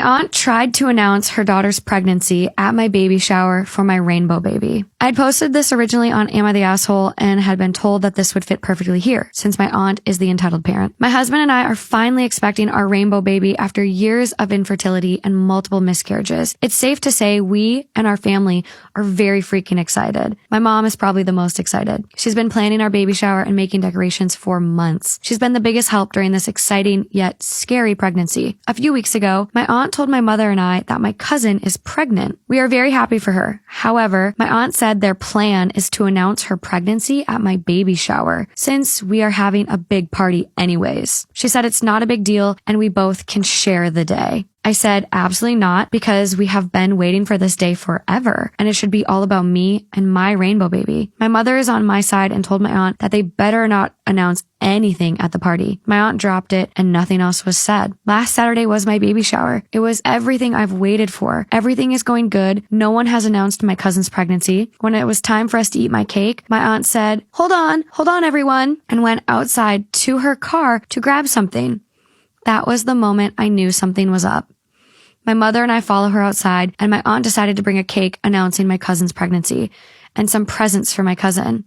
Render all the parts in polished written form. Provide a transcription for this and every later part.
My aunt tried to announce her daughter's pregnancy at my baby shower for my rainbow baby. I'd posted this originally on Am I the Asshole and had been told that this would fit perfectly here, since my aunt is the entitled parent. My husband and I are finally expecting our rainbow baby after years of infertility and multiple miscarriages. It's safe to say we and our family are very freaking excited. My mom is probably the most excited. She's been planning our baby shower and making decorations for months. She's been the biggest help during this exciting yet scary pregnancy. A few weeks ago, my aunt told my mother and I that my cousin is pregnant. We are very happy for her. However, my aunt said their plan is to announce her pregnancy at my baby shower, since we are having a big party anyways. She said it's not a big deal and we both can share the day. I said absolutely not, because we have been waiting for this day forever and it should be all about me and my rainbow baby. My mother is on my side and told my aunt that they better not announce anything at the party. My aunt dropped it and nothing else was said. Last Saturday was my baby shower. It was everything I've waited for. Everything is going good. No one has announced my cousin's pregnancy. When it was time for us to eat my cake, my aunt said, hold on everyone, and went outside to her car to grab something. That was the moment I knew something was up. My mother and I follow her outside, and my aunt decided to bring a cake announcing my cousin's pregnancy and some presents for my cousin.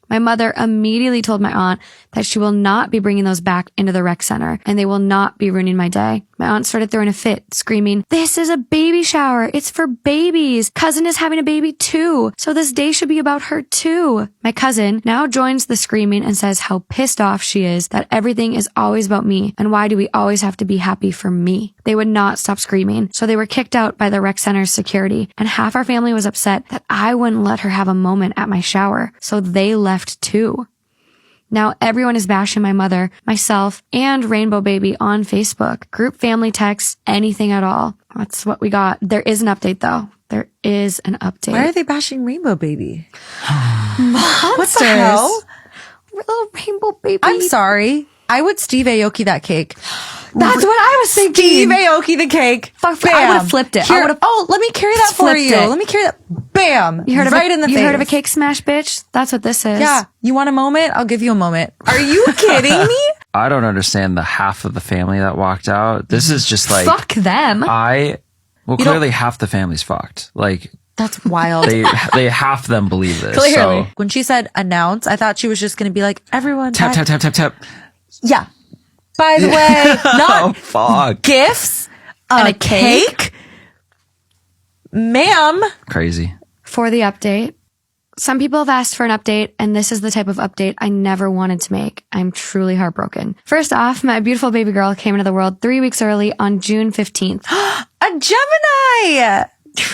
My mother immediately told my aunt that she will not be bringing those back into the rec center and they will not be ruining my day. My aunt started throwing a fit, screaming, "This is a baby shower. It's for babies. Cousin is having a baby too. So this day should be about her too." My cousin now joins the screaming and says how pissed off she is that everything is always about me and why do we always have to be happy for me. They would not stop screaming, so they were kicked out by the rec center's security, and half our family was upset that I wouldn't let her have a moment at my shower, so they left too. Now everyone is bashing my mother, myself, and Rainbow Baby on Facebook. Group family texts, anything at all. That's what we got. There is an update though. There is an update. Why are they bashing Rainbow Baby? Monsters. What the hell? Little Rainbow Baby. I'm sorry. I would Steve Aoki that cake. That's what I was thinking. Steve Aoki the cake. Fuck, I would have flipped it. Let me carry that for you. it. Let me carry that. Bam. You heard right in the face. You heard of a cake smash, bitch? That's what this is. Yeah. You want a moment? I'll give you a moment. Are you kidding me? I don't understand the half of the family that walked out. This is just like... Fuck them. Clearly half the family's fucked. Like... That's wild. They half them believe this. Clearly. So. When she said announce, I thought she was just going to be like, everyone. Tap, tap, tap, tap, tap. Yeah. By the way, not fuck. gifts, and a cake. Ma'am. Crazy. For the update. Some people have asked for an update, and this is the type of update I never wanted to make. I'm truly heartbroken. First off, my beautiful baby girl came into the world 3 weeks early on June 15th. A Gemini.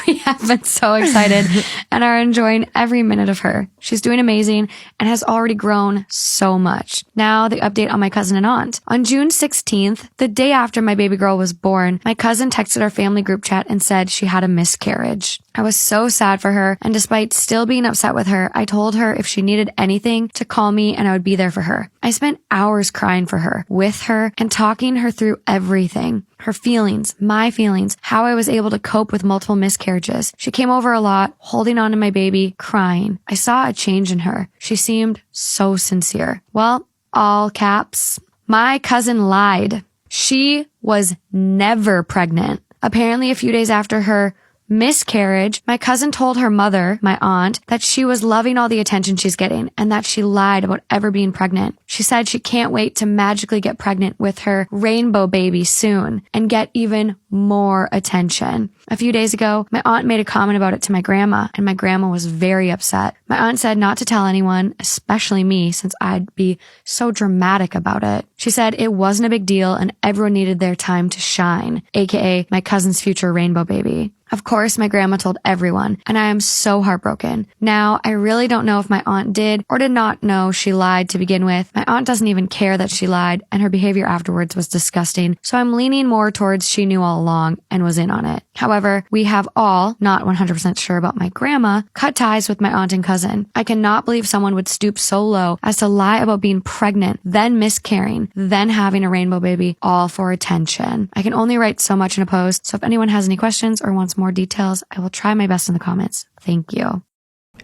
We have been so excited and are enjoying every minute of her. She's doing amazing and has already grown so much. Now the update on my cousin and aunt. On June 16th, the day after my baby girl was born, my cousin texted our family group chat and said she had a miscarriage. I was so sad for her, and despite still being upset with her, I told her if she needed anything to call me and I would be there for her. I spent hours crying for her, with her, and talking her through everything. Her feelings, my feelings, how I was able to cope with multiple miscarriages. She came over a lot, holding on to my baby, crying. I saw a change in her. She seemed so sincere. Well, all caps. My cousin lied. She was never pregnant. Apparently, a few days after her miscarriage, my cousin told her mother, my aunt, that she was loving all the attention she's getting and that she lied about ever being pregnant. She said she can't wait to magically get pregnant with her rainbow baby soon and get even more attention. A few days ago, my aunt made a comment about it to my grandma, and my grandma was very upset. My aunt said not to tell anyone, especially me, since I'd be so dramatic about it. She said it wasn't a big deal and everyone needed their time to shine, aka my cousin's future rainbow baby. Of course, my grandma told everyone, and I am so heartbroken. Now, I really don't know if my aunt did or did not know she lied to begin with. My aunt doesn't even care that she lied, and her behavior afterwards was disgusting, so I'm leaning more towards she knew all along and was in on it. However, we have all, not 100% sure about my grandma, cut ties with my aunt and cousin. I cannot believe someone would stoop so low as to lie about being pregnant, then miscarrying, then having a rainbow baby, all for attention. I can only write so much in a post, so if anyone has any questions or wants more details, I will try my best in the comments. Thank you.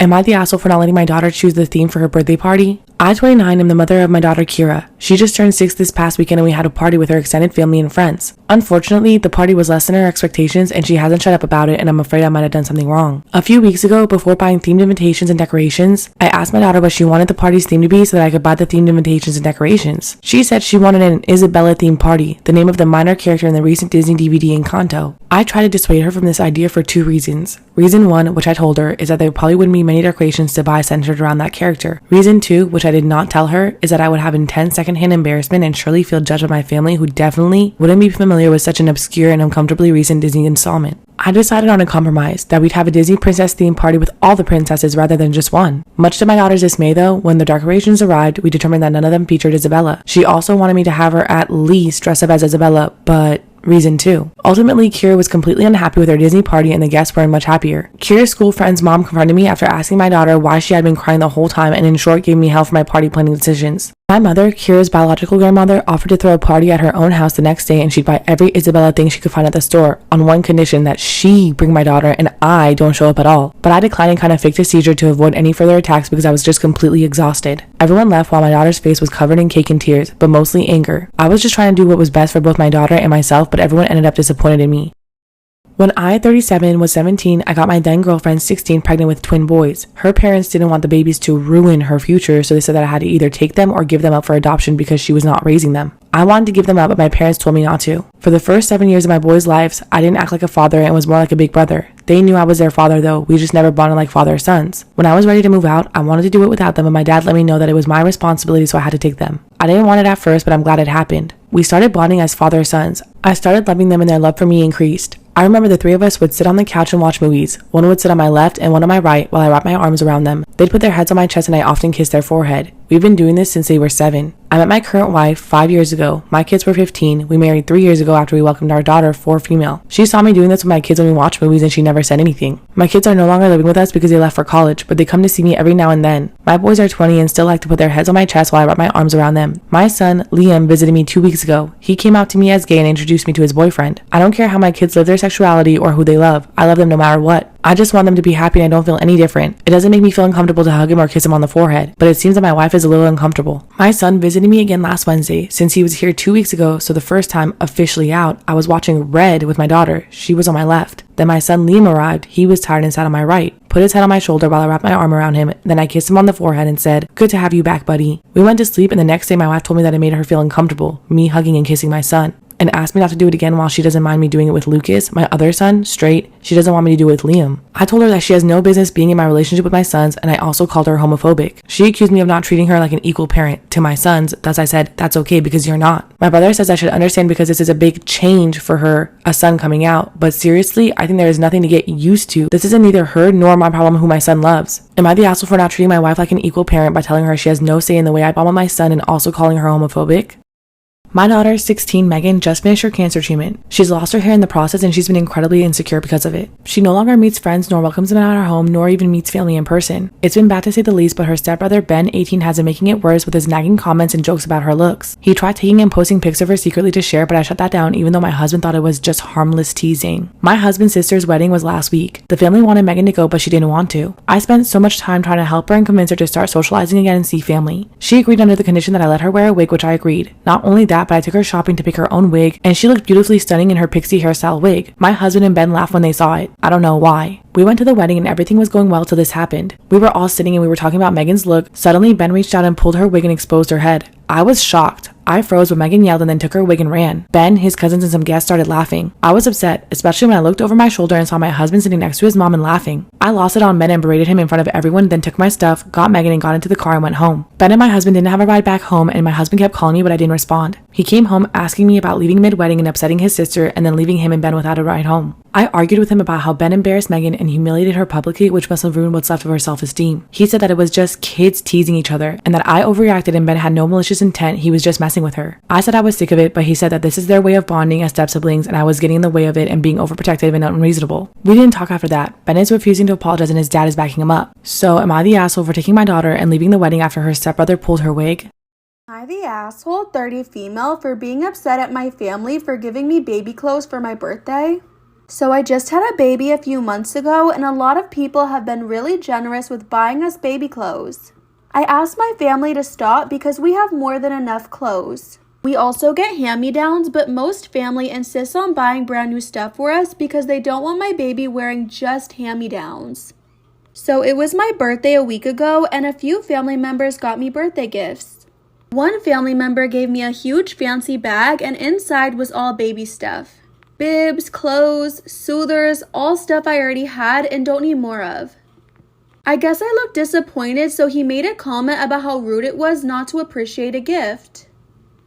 Am I the asshole for not letting my daughter choose the theme for her birthday party? I, 29, am the mother of my daughter Kira. She just turned 6 this past weekend and we had a party with her extended family and friends. Unfortunately, the party was less than her expectations and she hasn't shut up about it, and I'm afraid I might have done something wrong. A few weeks ago, before buying themed invitations and decorations, I asked my daughter what she wanted the party's theme to be so that I could buy the themed invitations and decorations. She said she wanted an Isabella themed party, the name of the minor character in the recent Disney DVD Encanto. I tried to dissuade her from this idea for 2 reasons. Reason 1, which I told her, is that there probably wouldn't be many decorations to buy centered around that character. Reason 2, which I did not tell her, is that I would have intense secondhand embarrassment and surely feel judged by my family, who definitely wouldn't be familiar with such an obscure and uncomfortably recent Disney installment. I decided on a compromise, that we'd have a Disney princess themed party with all the princesses rather than just one. Much to my daughter's dismay though, when the decorations arrived, we determined that none of them featured Isabella. She also wanted me to have her at least dress up as Isabella, but Reason 2. Ultimately, Kira was completely unhappy with her Disney party and the guests weren't much happier. Kira's school friend's mom confronted me after asking my daughter why she had been crying the whole time and in short gave me hell for my party planning decisions. My mother, Kira's biological grandmother, offered to throw a party at her own house the next day and she'd buy every Isabella thing she could find at the store on one condition, that she bring my daughter and I don't show up at all. But I declined and kind of faked a seizure to avoid any further attacks because I was just completely exhausted. Everyone left while my daughter's face was covered in cake and tears, but mostly anger. I was just trying to do what was best for both my daughter and myself, but everyone ended up disappointed in me. When I, 37, was 17, I got my then girlfriend, 16, pregnant with twin boys. Her parents didn't want the babies to ruin her future, so they said that I had to either take them or give them up for adoption because she was not raising them. I wanted to give them up, but my parents told me not to. For the first 7 years of my boys' lives, I didn't act like a father and was more like a big brother. They knew I was their father though, we just never bonded like father or sons. When I was ready to move out, I wanted to do it without them, but my dad let me know that it was my responsibility, so I had to take them. I didn't want it at first, but I'm glad it happened. We started bonding as father or sons. I started loving them and their love for me increased. I remember the 3 of us would sit on the couch and watch movies. One would sit on my left and one on my right while I wrapped my arms around them. They'd put their heads on my chest and I often kissed their forehead. We've been doing this since they were 7. I met my current wife 5 years ago. My kids were 15. We married 3 years ago after we welcomed our daughter, 4 female. She saw me doing this with my kids when we watched movies and she never said anything. My kids are no longer living with us because they left for college, but they come to see me every now and then. My boys are 20 and still like to put their heads on my chest while I wrap my arms around them. My son, Liam, visited me 2 weeks ago. He came out to me as gay and introduced me to his boyfriend. I don't care how my kids live their sexuality or who they love. I love them no matter what. I just want them to be happy and I don't feel any different. It doesn't make me feel uncomfortable to hug him or kiss him on the forehead, but it seems that my wife is a little uncomfortable. My son visited me again last Wednesday. Since he was here 2 weeks ago, so the first time officially out, I was watching Red with my daughter. She was on my left. Then my son Liam arrived. He was tired and sat on my right. Put his head on my shoulder while I wrapped my arm around him. Then I kissed him on the forehead and said, "Good to have you back, buddy." We went to sleep and the next day my wife told me that it made her feel uncomfortable, me hugging and kissing my son, and asked me not to do it again while she doesn't mind me doing it with Lucas, my other son, straight. She doesn't want me to do it with Liam. I told her that she has no business being in my relationship with my sons, and I also called her homophobic. She accused me of not treating her like an equal parent to my sons, thus I said, "That's okay because you're not." My brother says I should understand because this is a big change for her, a son coming out, but seriously, I think there is nothing to get used to. This isn't neither her nor my problem who my son loves. Am I the asshole for not treating my wife like an equal parent by telling her she has no say in the way I bond with my son and also calling her homophobic? My daughter, 16, Megan, just finished her cancer treatment. She's lost her hair in the process and she's been incredibly insecure because of it. She no longer meets friends nor welcomes them at our home nor even meets family in person. It's been bad to say the least, but her stepbrother, Ben, 18, has been making it worse with his nagging comments and jokes about her looks. He tried taking and posting pics of her secretly to share, but I shut that down even though my husband thought it was just harmless teasing. My husband's sister's wedding was last week. The family wanted Megan to go, but she didn't want to. I spent so much time trying to help her and convince her to start socializing again and see family. She agreed under the condition that I let her wear a wig, which I agreed. Not only that, but I took her shopping to pick her own wig, and she looked beautifully stunning in her pixie hairstyle wig. My husband and Ben laughed when they saw it. I don't know why. We went to the wedding and everything was going well till this happened. We were all sitting and we were talking about Megan's look. Suddenly, Ben reached out and pulled her wig and exposed her head. I was shocked. I froze, but Megan yelled and then took her wig and ran. Ben, his cousins, and some guests started laughing. I was upset, especially when I looked over my shoulder and saw my husband sitting next to his mom and laughing. I lost it on Ben and berated him in front of everyone, then took my stuff, got Megan, and got into the car and went home. Ben and my husband didn't have a ride back home, and my husband kept calling me, but I didn't respond. He came home asking me about leaving mid-wedding and upsetting his sister, and then leaving him and Ben without a ride home. I argued with him about how Ben embarrassed Megan and humiliated her publicly, which must have ruined what's left of her self-esteem. He said that it was just kids teasing each other, and that I overreacted and Ben had no malicious intent, he was just messing with her. I said I was sick of it, but he said that this is their way of bonding as step-siblings, and I was getting in the way of it and being overprotective and unreasonable. We didn't talk after that. Ben is refusing to apologize and his dad is backing him up. So am I the asshole for taking my daughter and leaving the wedding after her stepbrother pulled her wig? Am I the asshole, 30 female, for being upset at my family for giving me baby clothes for my birthday? So I just had a baby a few months ago and a lot of people have been really generous with buying us baby clothes. I asked my family to stop because we have more than enough clothes. We also get hand-me-downs, but most family insists on buying brand new stuff for us because they don't want my baby wearing just hand-me-downs. So it was my birthday a week ago, and a few family members got me birthday gifts. One family member gave me a huge fancy bag, and inside was all baby stuff. Bibs, clothes, soothers, all stuff I already had and don't need more of. I guess I looked disappointed, so he made a comment about how rude it was not to appreciate a gift.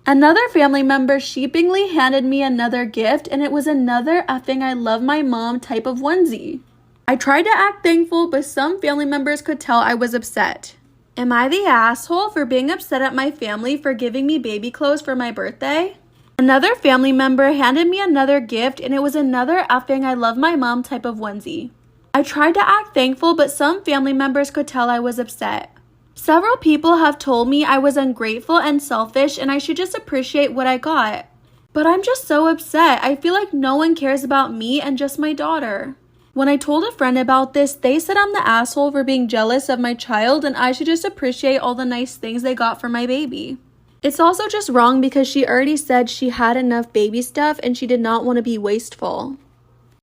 Another family member sheepingly handed me another gift, and it was another effing I love my mom type of onesie. I tried to act thankful, but some family members could tell I was upset. Am I the asshole for being upset at my family for giving me baby clothes for my birthday? Another family member handed me another gift, and it was another effing I love my mom type of onesie. I tried to act thankful, but some family members could tell I was upset. Several people have told me I was ungrateful and selfish and I should just appreciate what I got. But I'm just so upset. I feel like no one cares about me and just my daughter. When I told a friend about this, they said I'm the asshole for being jealous of my child and I should just appreciate all the nice things they got for my baby. It's also just wrong because she already said she had enough baby stuff and she did not want to be wasteful.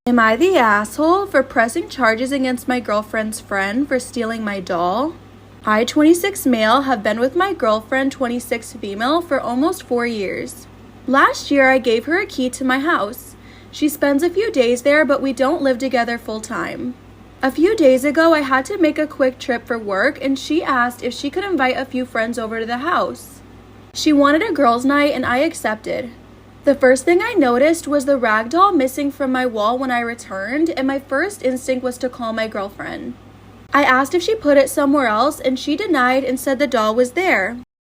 Am I the asshole for pressing charges against my girlfriend's friend for stealing my doll? I, 26 male, have been with my girlfriend, 26 female, for almost 4 years. Last year, I gave her a key to my house. She spends a few days there, but we don't live together full time. A few days ago, I had to make a quick trip for work, and she asked if she could invite a few friends over to the house. She wanted a girls' night, and I accepted. The first thing I noticed was the rag doll missing from my wall when I returned, and my first instinct was to call my girlfriend. I asked if she put it somewhere else, and she denied and said the doll was there.